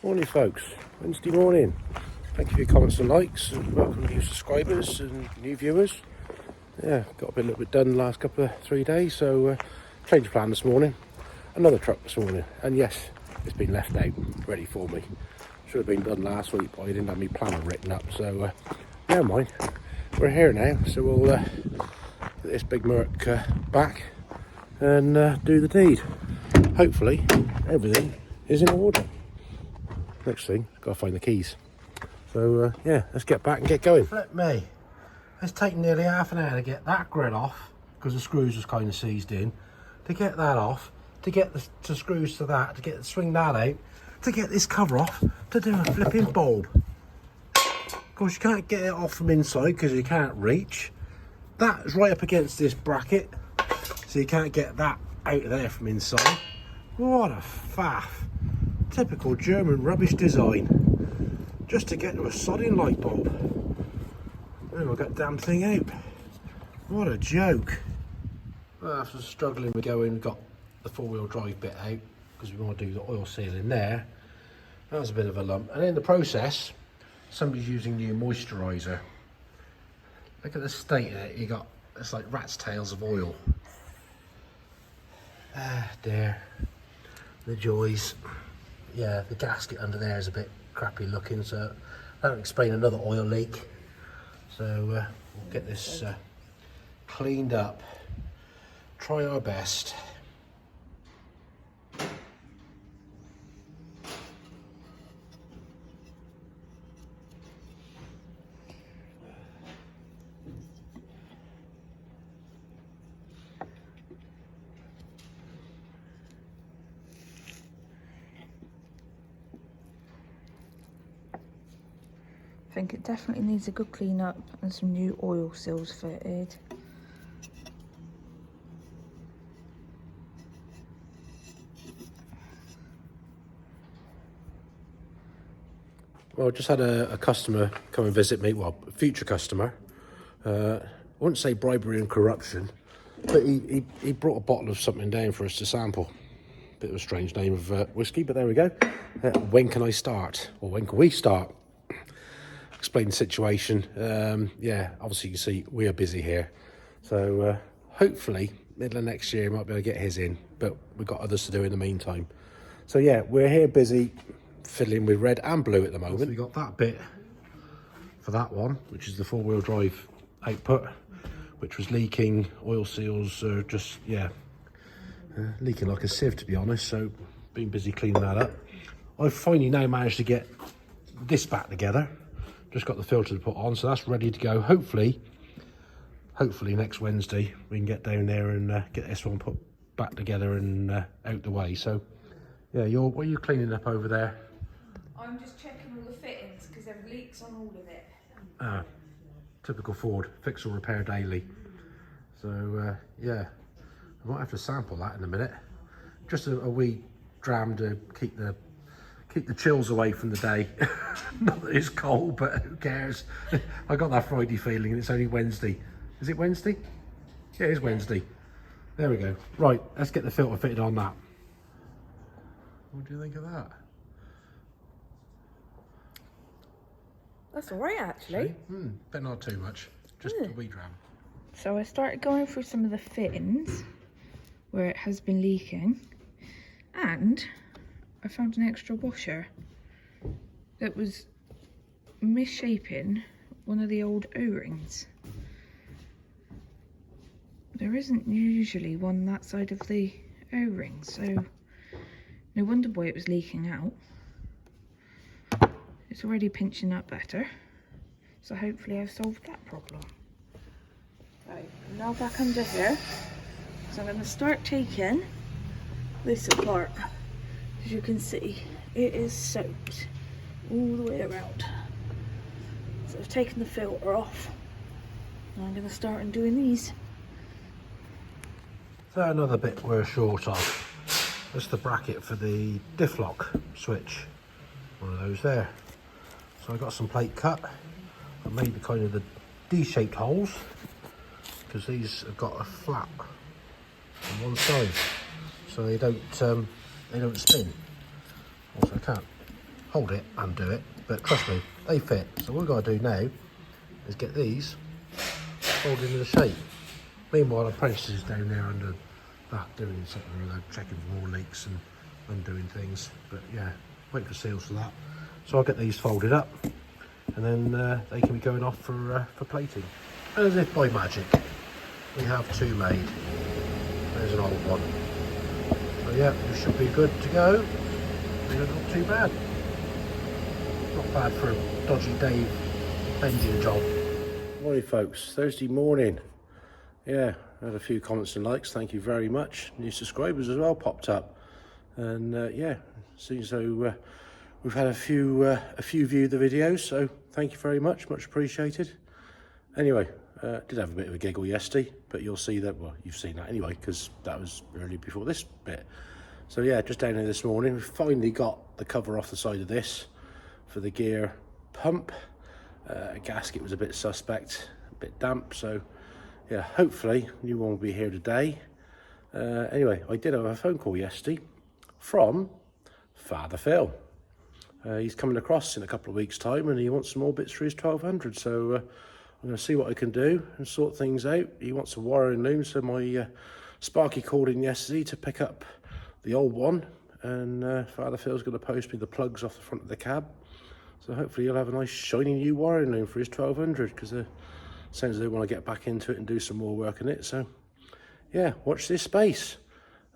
Morning folks, Wednesday morning. Thank you for your comments and likes, and welcome new subscribers and new viewers. Yeah, got a little bit done the last couple of 3 days, so change of plan this morning. Another truck this morning, and yes, it's been left out, ready for me. Should have been done last week, but I didn't have my planner written up, so never mind. We're here now, so we'll get this big Merc back and do the deed. Hopefully, everything is in order. Next thing, got to find the keys. So yeah, let's get back and get going. Flip me. It's taken nearly half an hour to get that grid off because the screws was kind of seized in. To get that off, to get the screws to that, to swing that out, to get this cover off, to do a flipping bulb. Of course, you can't get it off from inside because you can't reach. That is right up against this bracket, so you can't get that out of there from inside. What a faff. Typical German rubbish design. Just to get to a sodding light bulb. Oh, I got the damn thing out. What a joke. Well, after struggling with going, got the four-wheel drive bit out because we want to do the oil seal in there. That was a bit of a lump. And in the process, somebody's using new moisturiser. Look at the state of it. You got, it's like rat's tails of oil. Ah, dear. The joys. Yeah, the gasket under there is a bit crappy looking, so that'll explain another oil leak. So we'll get this cleaned up, try our best. I think it definitely needs a good clean up and some new oil seals fitted. Well, I just had a customer come and visit me, well, a future customer. I wouldn't say bribery and corruption, but he brought a bottle of something down for us to sample. Bit of a strange name of whiskey, but there we go. When can I start? Or when can we start? Explain the situation. Yeah, obviously you can see we are busy here. So hopefully middle of next year might be able to get his in, but we've got others to do in the meantime. So yeah, we're here busy fiddling with red and blue at the moment. So we got that bit for that one, which is the four-wheel drive output, which was leaking. Oil seals are just, yeah, leaking like a sieve, to be honest. So been busy cleaning that up. I've finally now managed to get this back together. Just got the filter to put on, so that's ready to go. Hopefully next Wednesday we can get down there and get this one put back together and out the way. So yeah, what are you cleaning up over there? I'm just checking all the fittings because there are leaks on all of it. Ah, typical Ford, fix or repair daily. So yeah, I might have to sample that in a minute. Just a wee dram to keep the chills away from the day. Not that it's cold, but who cares? I got that Friday feeling and it's only Wednesday. Is it Wednesday? Yeah, it is Wednesday. There we go. Right, let's get the filter fitted on that. What do you think of that? That's all right, actually. But not too much. Just a wee dram. So I started going through some of the fittings where it has been leaking, and I found an extra washer that was misshaping one of the old O-rings. There isn't usually one that side of the O-ring, so no wonder why it was leaking out. It's already pinching up better, so hopefully I've solved that problem. Right, now back under here, so I'm going to start taking this apart. As you can see, it is soaked all the way around. So I've taken the filter off, and I'm going to start on doing these. So another bit we're short of. That's the bracket for the diff lock switch. One of those there. So I got some plate cut. I made the kind of the D-shaped holes because these have got a flap on one side, so they don't spin. Also, I can't hold it and do it, but trust me, they fit. So what we've got to do now is get these folded into shape. Meanwhile, apprentice is down there under that doing something or other, checking for more leaks and undoing things. But yeah, wait for seals for that. So I'll get these folded up, and then they can be going off for plating. And as if by magic, we have two made. There's an old one. So yeah, we should be good to go. Not too bad. Not bad for a dodgy Dave bending job. Morning folks, Thursday morning. Yeah, had a few comments and likes, thank you very much. New subscribers as well popped up. And yeah, seems though we've had a few view the videos, so thank you very much appreciated. Anyway, did have a bit of a giggle yesterday, but you'll see that, well, you've seen that anyway, because that was early before this bit. So yeah, just down here this morning, we've finally got the cover off the side of this for the gear pump. Gasket was a bit suspect, a bit damp, so yeah, hopefully new one will be here today. Anyway, I did have a phone call yesterday from Father Phil. He's coming across in a couple of weeks' time and he wants some more bits for his 1200, so I'm going to see what I can do and sort things out. He wants a wiring loom, so my Sparky called in yesterday to pick up the old one, and Father Phil's going to post me the plugs off the front of the cab, so hopefully he'll have a nice shiny new wiring loom for his 1200, because sounds like they want to get back into it and do some more work on it. So yeah, watch this space.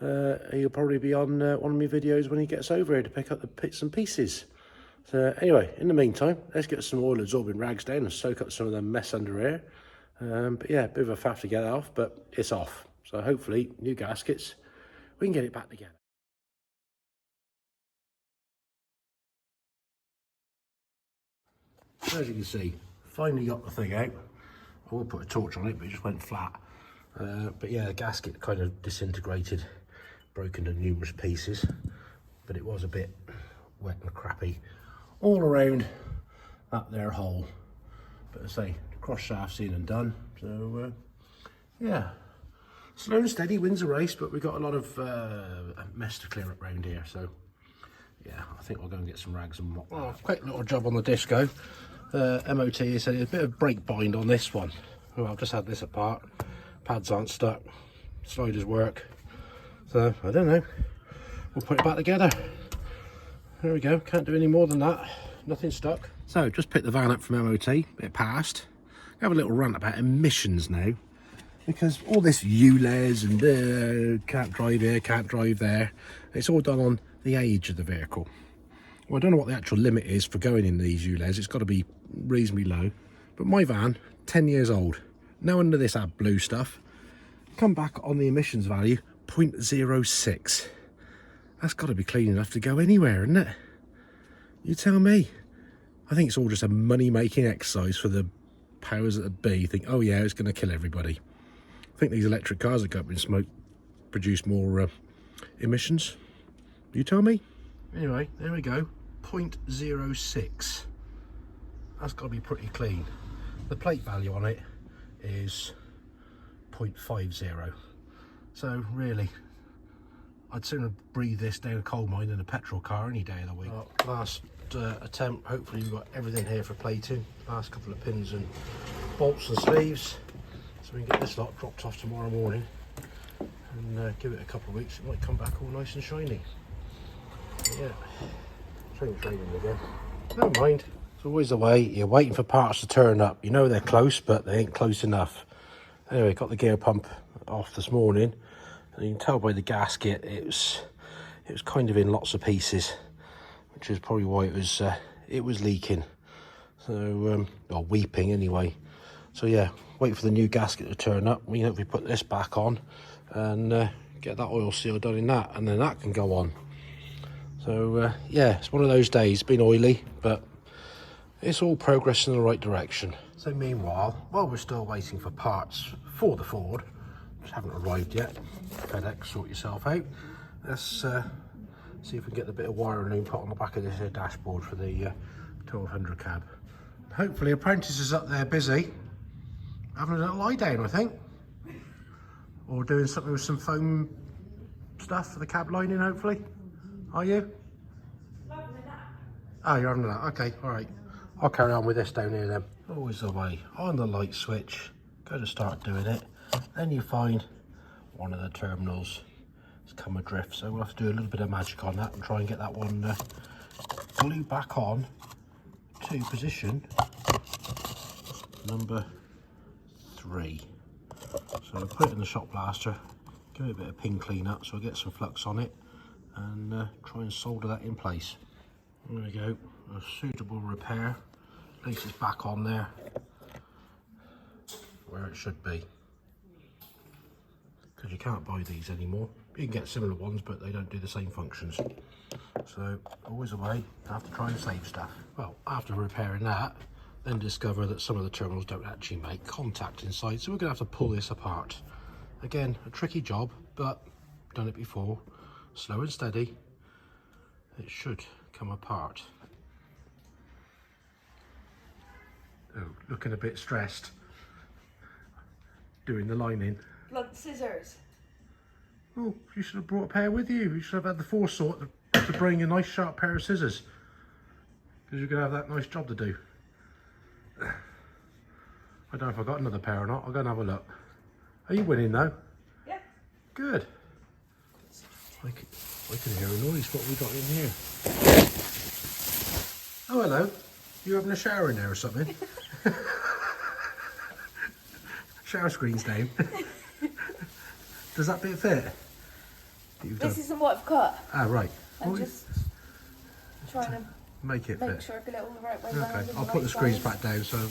He'll probably be on one of my videos when he gets over here to pick up the bits and pieces. So anyway, in the meantime, let's get some oil absorbing rags down and soak up some of the mess under here. But yeah, a bit of a faff to get off, but it's off. So hopefully, new gaskets, we can get it back together. As you can see, finally got the thing out. I will put a torch on it, but it just went flat. But yeah, the gasket kind of disintegrated, broken into numerous pieces, but it was a bit wet and crappy all around that there hole. But I say, the cross shaft's in and done, so yeah, slow and steady wins the race, but we've got a lot of mess to clear up around here, so yeah, I think we'll go and get some rags and mop. Oh, quick little job on the disco. MOT said there's a bit of brake bind on this one. Well, I've just had this apart, pads aren't stuck, sliders work, so I don't know, we'll put it back together. There we go, can't do any more than that, nothing stuck. So just picked the van up from MOT, it passed. Have a little rant about emissions now, because all this ULEZ and can't drive here, can't drive there, it's all done on the age of the vehicle. Well, I don't know what the actual limit is for going in these ULEZ, it's got to be reasonably low, but my van, 10 years old, now under this AdBlue stuff, come back on the emissions value 0.06. That's got to be clean enough to go anywhere, isn't it? You tell me. I think it's all just a money-making exercise for the powers that be. Think, oh yeah, it's going to kill everybody. I think these electric cars that go up in smoke produce more emissions. You tell me. Anyway, there we go. 0.06. That's got to be pretty clean. The plate value on it is 0.50. So really, I'd sooner breathe this down a coal mine than a petrol car any day of the week. Last attempt, hopefully we've got everything here for plating. Last couple of pins and bolts and sleeves. So we can get this lot dropped off tomorrow morning and give it a couple of weeks. It might come back all nice and shiny. But yeah, train's raining again. Never mind. It's always the way, you're waiting for parts to turn up. You know they're close, but they ain't close enough. Anyway, got the gear pump off this morning. And you can tell by the gasket it was kind of in lots of pieces, which is probably why it was leaking. So or weeping anyway. So yeah, wait for the new gasket to turn up. We hopefully put this back on and get that oil seal done in that, and then that can go on. So yeah, it's one of those days. It's been oily, but it's all progress in the right direction. So meanwhile, while we're still waiting for parts for the Ford, which haven't arrived yet, FedEx, sort yourself out. Let's see if we can get the bit of wire loom put on the back of this here dashboard for the 1200 cab. Hopefully Apprentice is up there busy, having a little lie down, I think. Or doing something with some foam stuff for the cab lining, hopefully. Are you? Oh, you're on that. Okay, all right. I'll carry on with this down here then. Always the way. On the light switch, go to start doing it. Then you find one of the terminals has come adrift. So we'll have to do a little bit of magic on that and try and get that one glued back on to position number 3. So we'll put it in the shop blaster, give it a bit of pin clean up so we'll get some flux on it and try and solder that in place. There we go, a suitable repair. At least it's back on there where it should be, because you can't buy these anymore. You can get similar ones but they don't do the same functions. So always a way, have to try and save stuff. Well, after repairing that, then discover that some of the terminals don't actually make contact inside, so we're going to have to pull this apart. Again, a tricky job, but done it before. Slow and steady, it should come apart. Oh, looking a bit stressed doing the lining. Blunt scissors. Oh, you should have brought a pair with you. You should have had the forethought to bring a nice sharp pair of scissors, because you're going to have that nice job to do. I don't know if I got another pair or not. I'll go and have a look. Are you winning though? Yeah. Good. I can hear a noise. What have we got in here? Oh, hello. You having a shower in there or something? Shower screen's down. Does that bit fit? This isn't what I've cut. Ah, right. I'm just trying to make it fit. sure I get it all the right way Okay, round. I'll put the screens back down so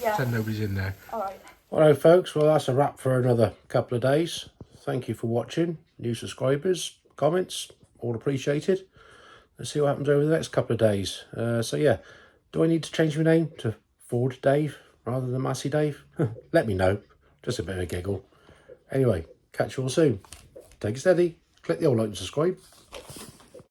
pretend nobody's in there. Alright. Alright folks, well that's a wrap for another couple of days. Thank you for watching. New subscribers, comments, all appreciated. Let's see what happens over the next couple of days. So yeah, do I need to change my name to Ford Dave rather than Massey Dave? Let me know. Just a bit of a giggle. Anyway, catch you all soon. Take it steady. Click the old like and subscribe.